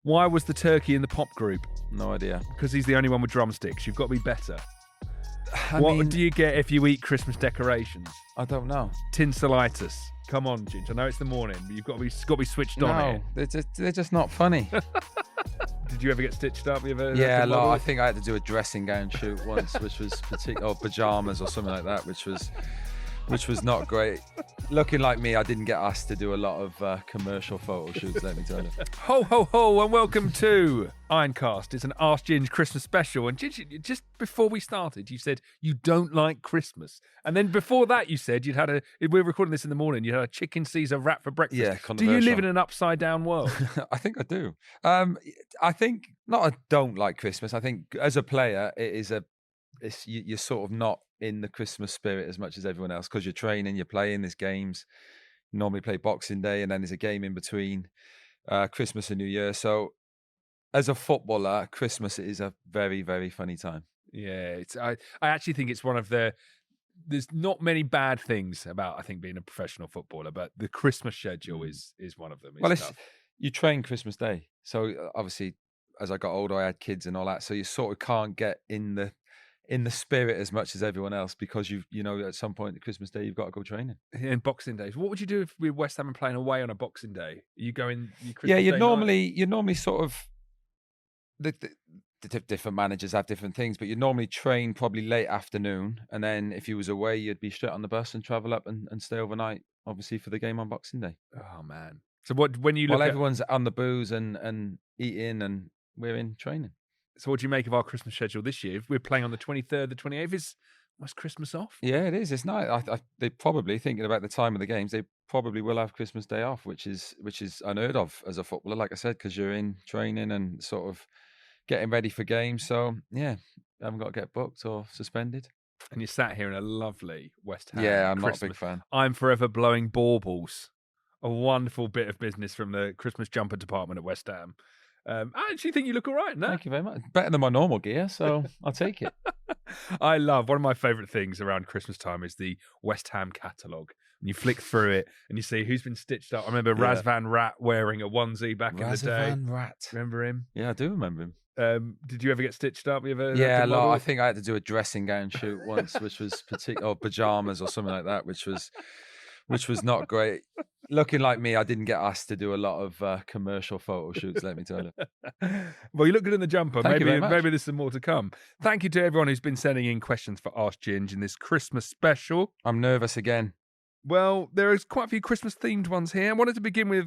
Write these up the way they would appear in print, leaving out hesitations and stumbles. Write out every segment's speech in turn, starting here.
Why was the turkey in the pop group? No idea. Because he's the only one with drumsticks. You've got to be better. I mean, do you get if you eat Christmas decorations? I don't know. Tinselitis. Come on, Ginge. I know it's the morning, but you've got to be switched on here. They're just not funny. Did you ever get stitched up? You ever? Yeah, I think I had to do a dressing gown shoot once, which was or pajamas or something like that, which was not great. Looking like me, I didn't get asked to do a lot of commercial photo shoots, let me tell you. Ho, ho, ho, and welcome to Ironcast. It's an Ask Ginge Christmas special. And Ginge, just before we started, you said you don't like Christmas. And then before that, you said we're recording this in the morning, you had a chicken Caesar wrap for breakfast. Yeah, do you live in an upside down world? I think I do. I think, not I don't like Christmas. I think as a player, you're sort of not in the Christmas spirit as much as everyone else because you're training, you're playing, there's games. You normally play Boxing Day and then there's a game in between Christmas and New Year. So as a footballer, Christmas is a very, very funny time. Yeah, I actually think it's one of there's not many bad things about, I think, being a professional footballer, but the Christmas schedule is one of them. You train Christmas Day. So obviously, as I got older, I had kids and all that. So you sort of can't get in the spirit as much as everyone else because you know at some point at Christmas Day you've got to go training. In Boxing Days, what would you do if we West Ham are playing away on a Boxing Day? Are you going? You'd normally sort of the different managers have different things, but you'd normally train probably late afternoon, and then if you was away, you'd be straight on the bus and travel up and stay overnight, obviously for the game on Boxing Day. Oh man! So when you look everyone's on the booze and eating, and we're in training. So what do you make of our Christmas schedule this year? If we're playing on the 23rd, the 28th, was Christmas off? Yeah, it is. It's nice. They probably, thinking about the time of the games, they probably will have Christmas Day off, which is unheard of as a footballer, like I said, because you're in training and sort of getting ready for games. So, yeah, I haven't got to get booked or suspended. And you're sat here in a lovely West Ham Yeah, I'm Christmas. not a big fan. I'm forever blowing baubles. A wonderful bit of business from the Christmas jumper department at West Ham. I actually think you look all right in that. Thank you very much. Better than my normal gear, so I'll take it. I love, one of my favourite things around Christmas time is the West Ham catalogue. And you flick through it and you see who's been stitched up. I remember Razvan Rat wearing a onesie back in the day. Razvan Rat. Remember him? Yeah, I do remember him. Did you ever get stitched up? I think I had to do a dressing gown shoot once, which was or pajamas or something like that, which was not great. Looking like me, I didn't get asked to do a lot of commercial photo shoots, let me tell you. Well, you look good in the jumper. Thank you very much. Maybe there's some more to come. Thank you to everyone who's been sending in questions for Ask Ginge in this Christmas special. I'm nervous again. Well, there is quite a few Christmas-themed ones here. I wanted to begin with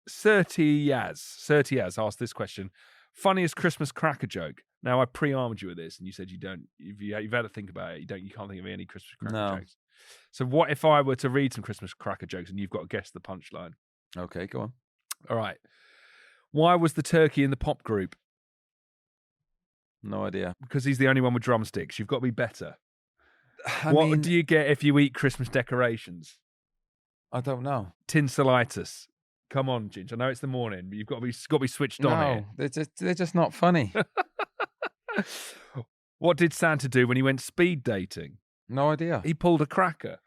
Serti Yaz asked this question. Funniest Christmas cracker joke. Now, I pre-armed you with this, and you said you don't. You've had to think about it. You can't think of any Christmas cracker jokes. So what if I were to read some Christmas cracker jokes and you've got to guess the punchline? Okay, go on. All right. Why was the turkey in the pop group? No idea. Because he's the only one with drumsticks. You've got to be better. I what mean, do you get if you eat Christmas decorations? I don't know. Tinselitis. Come on, Ginge. I know it's the morning, but you've got to be switched on here. They're just not funny. What did Santa do when he went speed dating? No idea. He pulled a cracker.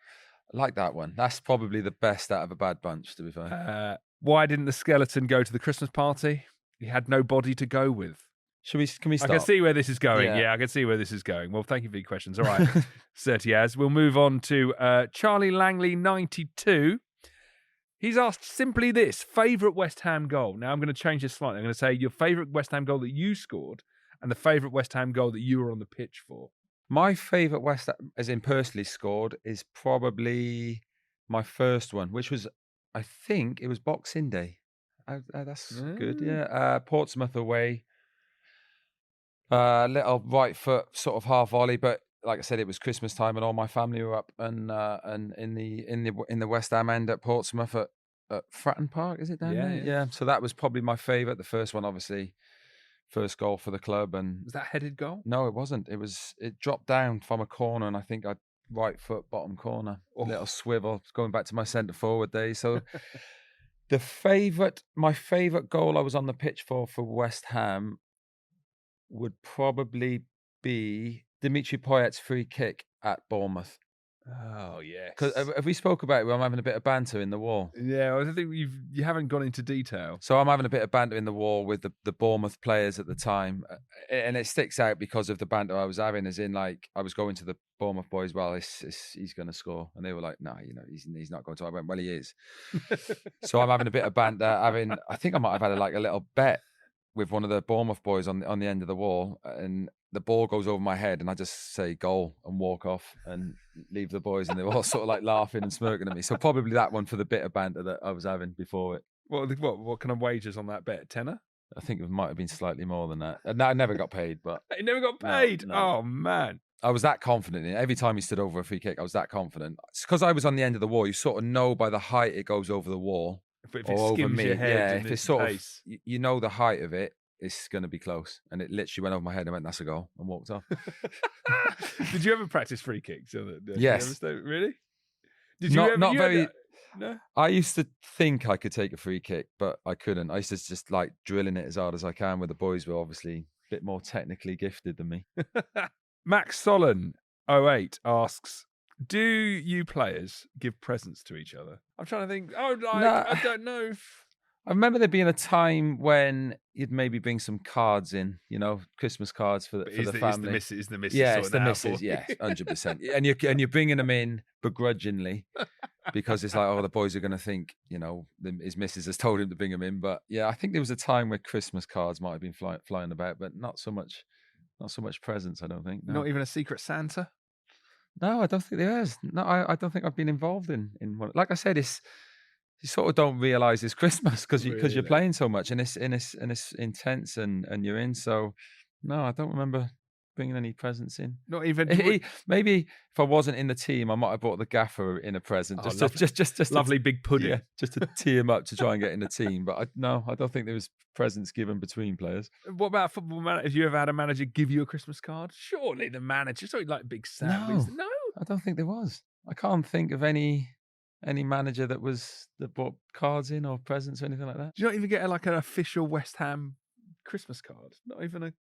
I like that one. That's probably the best out of a bad bunch, to be fair. Why didn't the skeleton go to the Christmas party? He had no body to go with. Can we start? I can see where this is going. Yeah. I can see where this is going. Well, thank you for your questions. All right, Sertiaz. We'll move on to Charlie Langley, 92. He's asked simply this, favourite West Ham goal. Now, I'm going to change this slightly. I'm going to say your favourite West Ham goal that you scored and the favourite West Ham goal that you were on the pitch for. My favourite West Ham, as in personally scored, is probably my first one, which was, I think, it was Boxing Day. That's good, yeah. Portsmouth away. Little right foot sort of half volley, but like I said, it was Christmas time and all my family were up and in the West Ham end at Portsmouth at Fratton Park, is it down there? Yeah. So that was probably my favourite. The first one, obviously, first goal for the club. And was that headed goal? No, it wasn't. It dropped down from a corner, and I think I right foot bottom corner, little swivel, going back to my centre forward days. So my favourite goal I was on the pitch for West Ham would probably be Dimitri Payet's free kick at Bournemouth. Oh yes. Because have we spoke about it where I'm having a bit of banter in the wall? Yeah, I think you haven't gone into detail. So I'm having a bit of banter in the wall with the Bournemouth players at the time, and it sticks out because of the banter I was having. As in, like, I was going to the Bournemouth boys, well, he's going to score, and they were like, no, he's not going to. I went, well, he is. So I'm having a bit of banter. I think I might have had a little bet with one of the Bournemouth boys on the end of the wall, and the ball goes over my head, and I just say goal and walk off and leave the boys, and they were all sort of like laughing and smirking at me. So probably that one for the bit of banter that I was having before it. What kind of wages on that bet? Tenner? I think it might have been slightly more than that. And I never got paid, but It never got paid. No. Oh man. I was that confident in it. Every time he stood over a free kick, I was that confident. It's because I was on the end of the wall. You sort of know by the height it goes over the wall. If or it over skims me. your head, Yeah, and if it's its sort pace. of, you know the height of it, it's going to be close. And it literally went over my head and went, that's a goal, and walked off. Did you ever practice free kicks? Yes. Really? Did Not- you ever? not very- No. I used to think I could take a free kick, but I couldn't. I used to just like drilling it as hard as I can, where the boys were obviously a bit more technically gifted than me. Max Solon 08 asks, do you players give presents to each other? I'm trying to think. I don't know if... I remember there being a time when you'd maybe bring some cards in, Christmas cards for the family. Is the missus Yeah, it's sorting the that out for missus. you? Yeah, 100%. And you're bringing them in begrudgingly because it's like, oh, the boys are going to think, his missus has told him to bring them in. But yeah, I think there was a time where Christmas cards might have been flying about, but not so much presents. I don't think. No. Not even a Secret Santa. No, I don't think there is. No, I don't think I've been involved in one. Like I said, you sort of don't realize it's Christmas because you're playing so much and it's intense and you're in. So no, I don't remember bringing any presents in. Not even. Maybe if I wasn't in the team, I might have brought the gaffer in a present. Just lovely big pudding. Yeah, just to tee him up to try and get in the team. But I don't think there was presents given between players. What about football manager? Have you ever had a manager give you a Christmas card? Surely the manager, something like Big Sam. No, I don't think there was. I can't think of any manager that brought cards in or presents or anything like that. Do you not even get an official West Ham Christmas card? Not even a...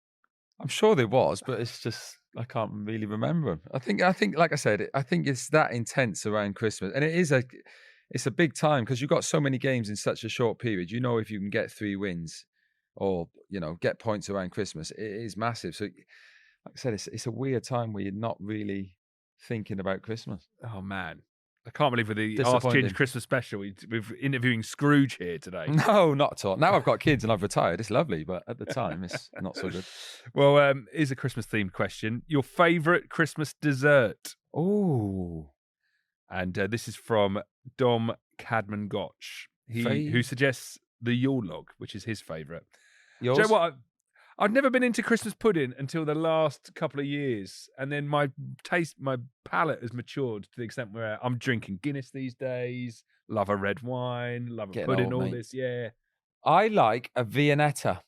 I'm sure there was, but it's just I can't really remember. I think like I said, I think it's that intense around Christmas, and it's a big time because you've got so many games in such a short period. If you can get 3 wins or get points around Christmas, it is massive. So, like I said, it's a weird time where you're not really thinking about Christmas. Oh man. I can't believe with the Ask Ginge Christmas special, we're interviewing Scrooge here today. No, not at all. Now I've got kids and I've retired. It's lovely, but at the time, it's not so good. Well, here's a Christmas-themed question. Your favourite Christmas dessert? Oh. And this is from Dom Cadman Gotch, who suggests the Yule log, which is his favourite. Yours? Do you know what? I've never been into Christmas pudding until the last couple of years. And then my palate has matured to the extent where I'm drinking Guinness these days, love a red wine, love a pudding, all this, yeah. I like a Viennetta.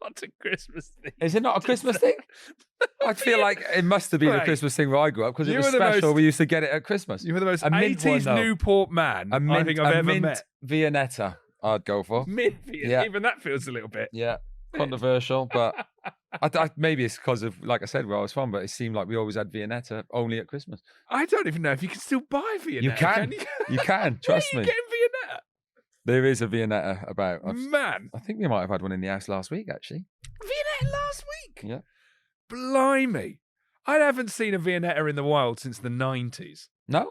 Not a Christmas thing. Is it not a Christmas thing? I feel like it must have been a Christmas thing where I grew up because it was special. We used to get it at Christmas. You were the most 80s Newport man I think I've ever met. Viennetta. I'd go for mint. Yeah. Even that feels a little bit controversial, but maybe it's because of, like I said, where I was from. But it seemed like we always had Viennetta only at Christmas. I don't even know if you can still buy Viennetta. You can. You can. Trust me. You getting Viennetta? There is a Viennetta about. Man, I think we might have had one in the house last week. Actually, Viennetta last week. Yeah. Blimey, I haven't seen a Viennetta in the wild since the 90s. No,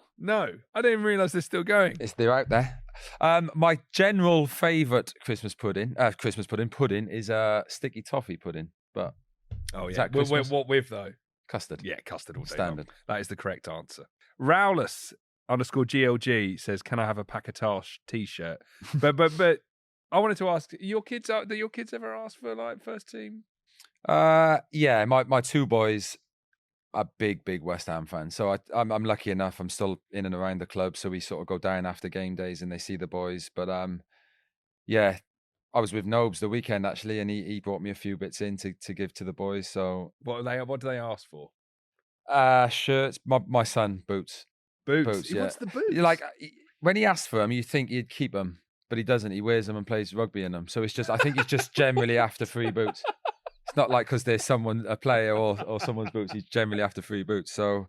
I didn't even realise they're still going. They're out there. My general favourite Christmas pudding is sticky toffee pudding. But what with though? Custard. Yeah, custard all day Standard. long. That is the correct answer. Rowless _GLG says, "Can I have a Packatash t-shirt?" but I wanted to ask, do your kids ever ask for like first team? Yeah, my 2 boys are big West Ham fans. So I'm lucky enough. I'm still in and around the club, so we sort of go down after game days and they see the boys. But yeah, I was with Nobes the weekend actually, and he brought me a few bits in to give to the boys. So what do they ask for? Shirts. My son boots. Boots. Yeah. What's the boots? Like when he asks for them, you think he'd keep them, but he doesn't. He wears them and plays rugby in them. So I think it's just generally after 3 boots. It's not like because there's a player or someone's boots. He's generally after 3 boots. So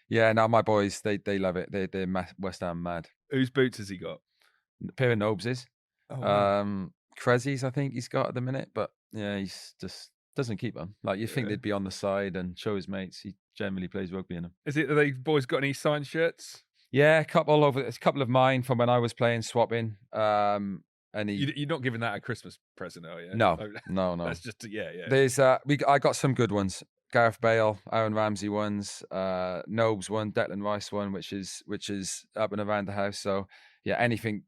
Yeah, now my boys, they love it. They're West Ham mad. Whose boots has he got? A pair of Nobeses. Oh, wow. Crezzies, I think he's got at the minute, but yeah, he's just doesn't keep them. Like you think Yeah. they'd be on the side and show his mates. He generally plays rugby in them. Are they boys got any signed shirts? Yeah, a couple all over. It's a couple of mine from when I was playing swapping. And You're not giving that a Christmas present, are you? no. That's just yeah. There's I got some good ones. Gareth Bale, Aaron Ramsey ones, Nobes one, Declan Rice one, which is up and around the house. So yeah, anything,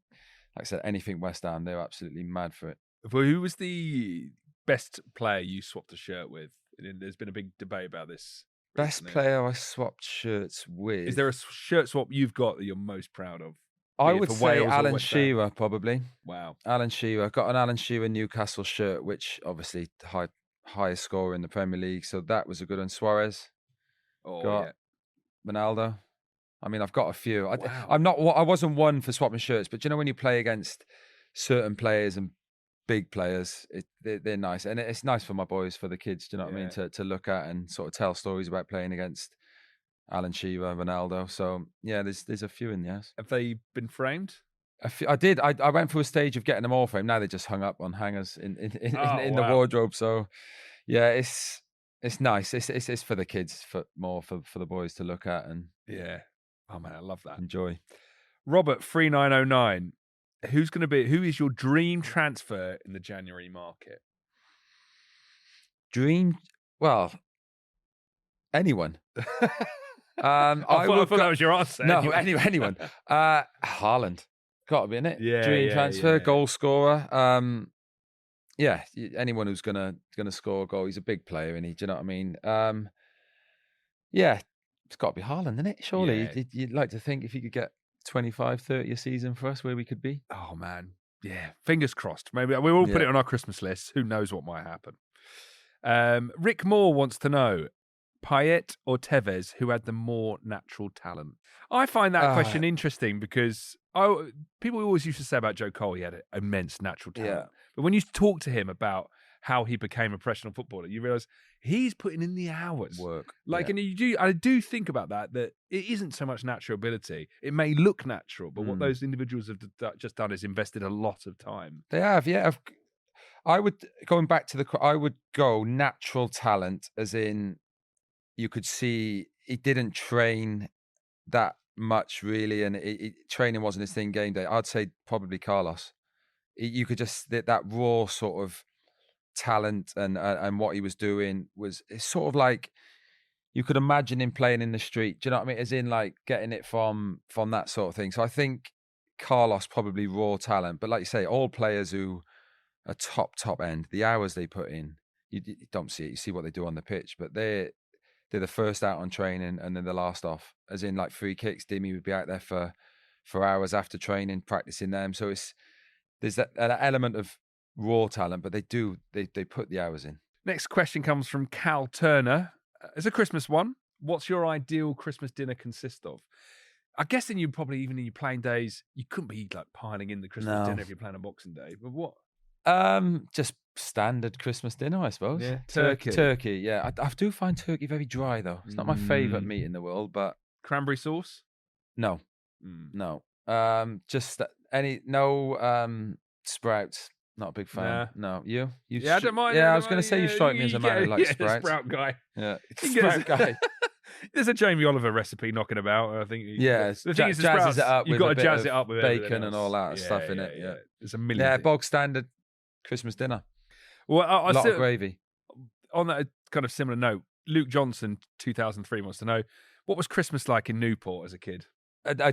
like I said, anything West Ham, they're absolutely mad for it. Well, who was the best player you swapped a shirt with? There's been a big debate about this. Best recently. player I swapped shirts with. Is there a shirt swap you've got that you're most proud of? I Be it would for say Wales or Alan West Ham? Shearer, probably. Wow. Alan Shearer. Got an Alan Shearer Newcastle shirt, which obviously highest scorer in the Premier League. So that was a good one. Suarez. Oh, Got yeah. Ronaldo. I mean, I've got a few. Wow. I wasn't one for swapping shirts, but you know when you play against certain players and big players, they're nice, and it's nice for my boys, for the kids. Do you know what I mean? To look at and sort of tell stories about playing against Alan Shearer, Ronaldo. So yeah, there's a few in the house. Have they been framed? I did. I went through a stage of getting them all framed. Now they're just hung up on hangers in the Wow. wardrobe. So yeah, it's nice. It's for the kids, for the boys to look at and Yeah. Oh man, I love that. enjoy. Robert 3909. Who is your dream transfer in the January market? Dream, well, anyone. I thought that was your answer. No, anyway. anyone. Haaland, got to be in it. Yeah, dream yeah, transfer, yeah. goal scorer. Yeah, anyone who's gonna score a goal. He's a big player, and do you know what I mean? Yeah, it's got to be Haaland, isn't it? Surely Yeah. you'd like to think if you could get 25, 30 a season for us, where we could be. Oh man, yeah. Fingers crossed. Maybe we will put Yeah. it on our Christmas list. Who knows what might happen? Rick Moore wants to know: Payet or Tevez, who had the more natural talent? I find that question interesting because people always used to say about Joe Cole he had immense natural talent. Yeah. But when you talk to him about how he became a professional footballer, you realise he's putting in the hours. Work. Like, yeah. and I do think about that it isn't so much natural ability. It may look natural, but what those individuals have just done is invested a lot of time. They have, yeah. I would, going back to I would go natural talent, as in you could see he didn't train that much really, and training wasn't his thing game day. I'd say probably Carlos. You could just, that raw sort of talent and what he was doing it's sort of like you could imagine him playing in the street. Do you know what I mean? As in like getting it from that sort of thing. So I think Carlos probably raw talent, but like you say, all players who are top end, the hours they put in, you don't see it. You see what they do on the pitch, but they're the first out on training and then the last off. As in like free kicks, Dimmy would be out there for hours after training, practicing them. So there's that element of raw talent, but they put the hours in. Next question comes from Cal Turner. It's a Christmas one. What's your ideal Christmas dinner consist of? I'm guessing you probably, even in your playing days, you couldn't be like piling in the Christmas dinner if you're playing on Boxing Day. But what? Just standard Christmas dinner, I suppose. Yeah, turkey. Yeah, I do find turkey very dry though. It's not my favourite meat in the world, but cranberry sauce? No, no. Just sprouts. Not a big fan. Nah. No, you? Yeah, I don't mind. Yeah, I was going to say you strike me as a man who likes sprouts. Sprout guy. Yeah, sprout guy. There's a Jamie Oliver recipe knocking about. I think. Yeah, the thing is, jazzes it up. You've got to jazz it up with bacon and all that stuff in it. Yeah, there's a million. Yeah, bog standard Christmas dinner. Well, a lot of gravy. On that kind of similar note, Luke Johnson, 2003, wants to know, what was Christmas like in Newport as a kid?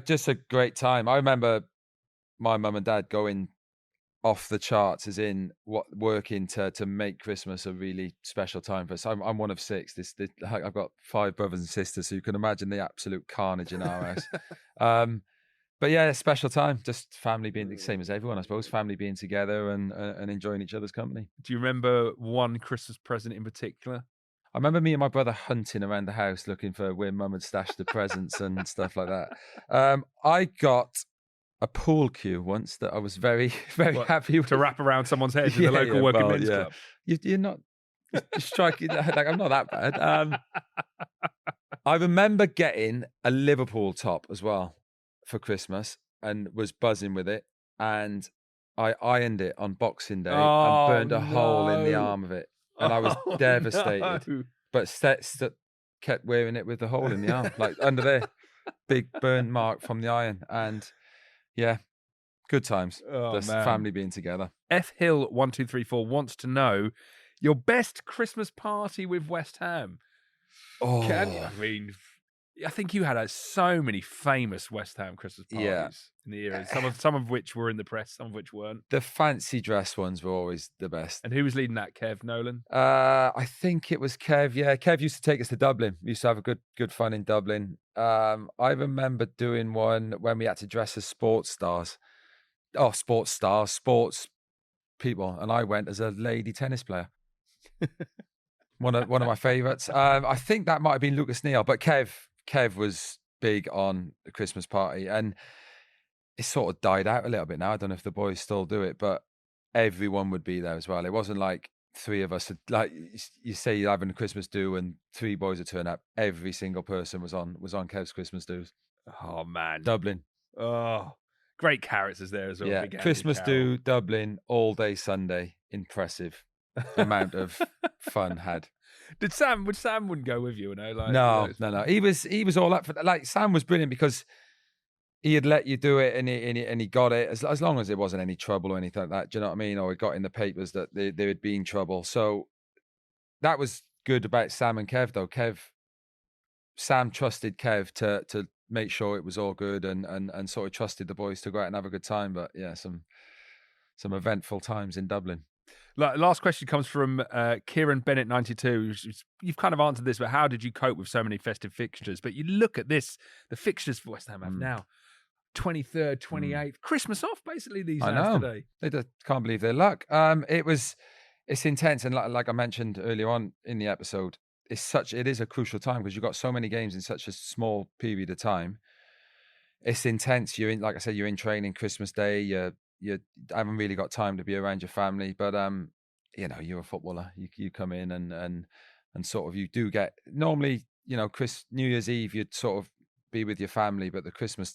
Just a great time. I remember my mum and dad going off the charts, as in working to make Christmas a really special time for us. I'm one of six. I've got 5 brothers and sisters, so you can imagine the absolute carnage in our house. But yeah, a special time. Just family being the same as everyone, I suppose. Family being together and enjoying each other's company. Do you remember one Christmas present in particular? I remember me and my brother hunting around the house looking for where mum had stashed the presents and stuff like that. I got a pool cue once that I was very, very happy with. To wrap around someone's head in the local working men's club. You're not striking like I'm not that bad. I remember getting a Liverpool top as well for Christmas and was buzzing with it. And I ironed it on Boxing Day and Oh burned a hole in the no! arm of it. And I was Oh devastated, no! but kept wearing it with the hole in the arm, like under there, big burn mark from the iron. And yeah, good times. Oh The man! family being together. F Hill 1234 wants to know your best Christmas party with West Ham. Can you? Oh, I mean, I think you had so many famous West Ham Christmas yeah. parties in the era. Some of which were in the press, some of which weren't. The fancy dress ones were always the best. And who was leading that? Kev Nolan. I think it was Kev. Yeah, Kev used to take us to Dublin. We used to have a good fun in Dublin. I remember doing one when we had to dress as sports people, and I went as a lady tennis player. one of my favourites. I think that might have been Lucas Neal, but Kev was big on the Christmas party, and it sort of died out a little bit now. I don't know if the boys still do it, but everyone would be there as well. It wasn't like three of us, like you say you're having a Christmas do and three boys would turn up. Every single person was on Kev's Christmas do's. Oh man, Dublin. Oh, great characters there as well. Yeah, Big Andy Christmas Carroll. do, Dublin, all day Sunday. Impressive amount of fun had. Would Sam wouldn't go with you? You know, like No. He was all up for that. Like Sam was brilliant because he had let you do it and he got it as long as there wasn't any trouble or anything like that. Do you know what I mean? Or it got in the papers that there had been trouble. So that was good about Sam and Kev though. Sam trusted Kev to make sure it was all good and sort of trusted the boys to go out and have a good time. But yeah, some eventful times in Dublin. Last question comes from Kieran Bennett 92. You've kind of answered this, but how did you cope with so many festive fixtures? But you look at this, the fixtures for West Ham have now 23rd, 28th, Christmas off basically these days today. They just can't believe their luck. It's intense, and like I mentioned earlier on in the episode, it is a crucial time because you've got so many games in such a small period of time. It's intense. You're in, like I said, you're in training Christmas Day. You haven't really got time to be around your family, but you're a footballer. You come in and sort of you do get normally, New Year's Eve you'd sort of be with your family, but the Christmas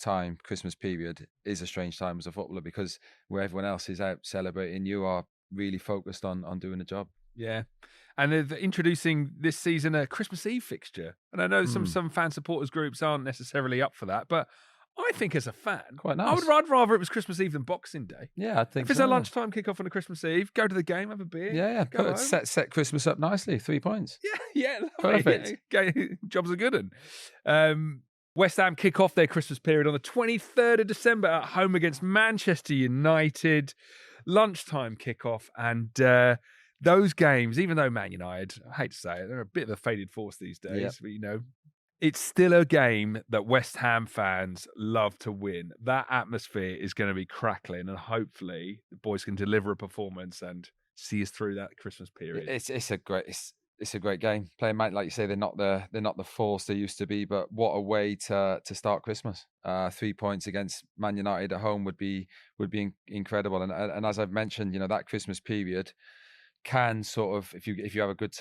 period is a strange time as a footballer because where everyone else is out celebrating, you are really focused on doing the job. Yeah. And they're introducing this season a Christmas Eve fixture. And I know some fan supporters groups aren't necessarily up for that, but I think as a fan, quite nice. I'd rather it was Christmas Eve than Boxing Day. Yeah, I think if it's a lunchtime kickoff on a Christmas Eve, go to the game, have a beer. Yeah, go set Christmas up nicely. 3 points. Yeah, perfect. Yeah, jobs are good. West Ham kick off their Christmas period on the 23rd of December at home against Manchester United. Lunchtime kickoff, and those games, even though Man United, I hate to say it, they're a bit of a faded force these days, but it's still a game that West Ham fans love to win. That atmosphere is going to be crackling, and hopefully the boys can deliver a performance and see us through that Christmas period. It's a great game. Playing Man, like you say, they're not the force they used to be, but what a way to start Christmas. 3 points against Man United at home would be incredible. And as I've mentioned, that Christmas period can sort of, if you have a good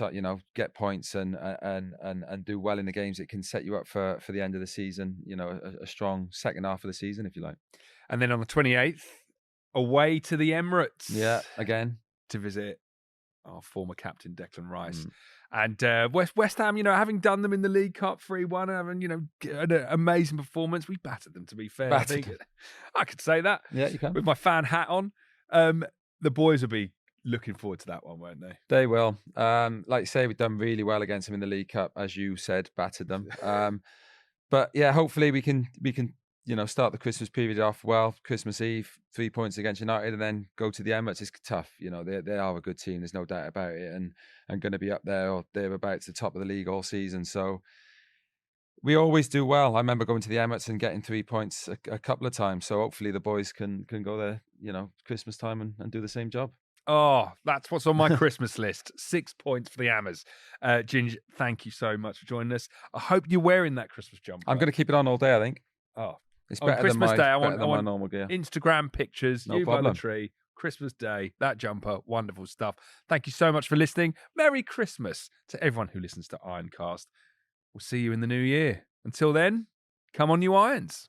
get points and do well in the games, it can set you up for the end of the season, a strong second half of the season, if you like. And then on the 28th, away to the Emirates. Yeah, again. To visit our former captain, Declan Rice. And West Ham, having done them in the League Cup 3-1, having, an amazing performance. We battered them, to be fair. I think I could say that. Yeah, you can. With my fan hat on. The boys will be looking forward to that one, won't they? They will. Like you say, we've done really well against them in the League Cup, as you said, battered them. But yeah, hopefully we can start the Christmas period off well. Christmas Eve, 3 points against United, and then go to the Emirates. It's tough. They are a good team. There's no doubt about it, and going to be up there or thereabouts the top of the league all season. So we always do well. I remember going to the Emirates and getting 3 points a couple of times. So hopefully the boys can go there, Christmas time and do the same job. Oh, that's what's on my Christmas list. 6 points for the Hammers. Ginge, thank you so much for joining us. I hope you're wearing that Christmas jumper. I'm going to keep it on all day, I think. Oh, it's on better Christmas than Day, I my want normal gear. Instagram pictures, No you by problem. the tree, Christmas Day, that jumper, wonderful stuff. Thank you so much for listening. Merry Christmas to everyone who listens to Ironcast. We'll see you in the new year. Until then, come on, you Irons.